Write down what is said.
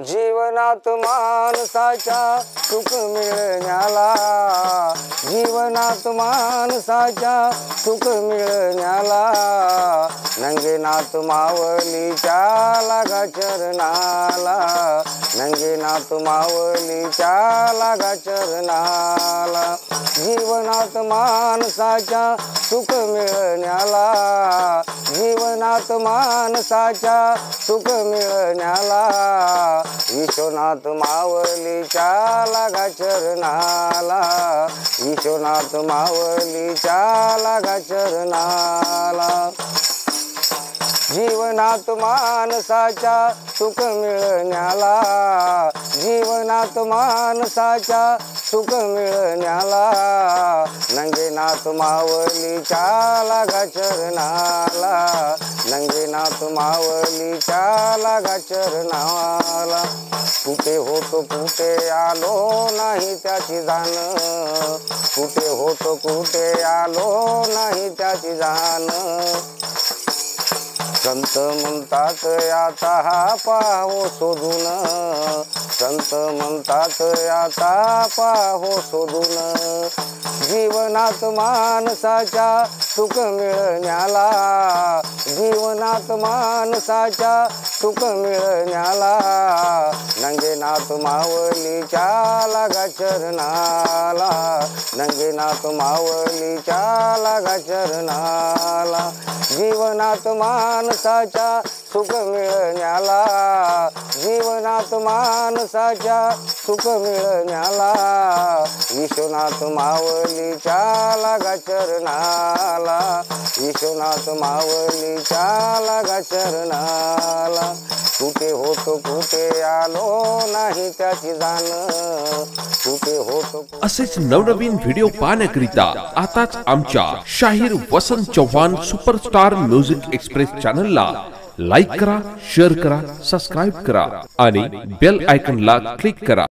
जीवनात माणसाच्या सुख मिळण्याला, जीवनात माणसाच्या सुख मिळण्याला, नंगेनाथ माऊलीच्या लागा चरणाला, नंगेनाथ माऊलीच्या लागा चरणाला. जीवनात माणसाच्या सुख मिळण्याला, जीवनात माणसाच्या सुख मिळण्याला, विश्वनाथ माऊलीच्या लागा चरणाला, विश्वनाथ माऊलीच्या लागा चरणाला. जीवनात माणसाच्या सुख मिळण्याला, जीवनात माणसाच्या सुख मिळण्याला, नंगेनाथ माऊलीच्या लागा चरणाला, नंगेनाथ माऊलीच्या लागा चरणाला. कुठे होतो कुठे आलो नाही त्याची जाण, कुठे होतो कुठे आलो नाही त्याची जाण. संत म्हणतात आता हा पाहो शोधून, संत म्हणतात आता पाहो शोधून. जीवनात माणसाच्या सुख मिळण्याला, जीवनात माणसाच्या सुख मिळण्याला, नंगेनाथ माऊलीच्या लागा चरणाला, नंगेनाथ माऊलीच्या लागा चरणाला. जीवनात माणसाच्या सुख मिळण्याला, जीवनात माणसाच्या सुख मिळण्याला, विश्वनाथ माऊलीच्या लागा चरणाला, विश्वनाथ माऊलीच्या लागा चरणाला. कुठे होतो कुठे आलो नाही त्याची जाण, कुठे होतो. असेच नवनवीन व्हिडिओ पाहण्याकरिता आताच आमच्या शाहीर Vasant Chavan superstar music express चॅनलला लाईक करा, शेअर करा, सबस्क्राईब करा आणि बेल आयकॉनला क्लिक करा.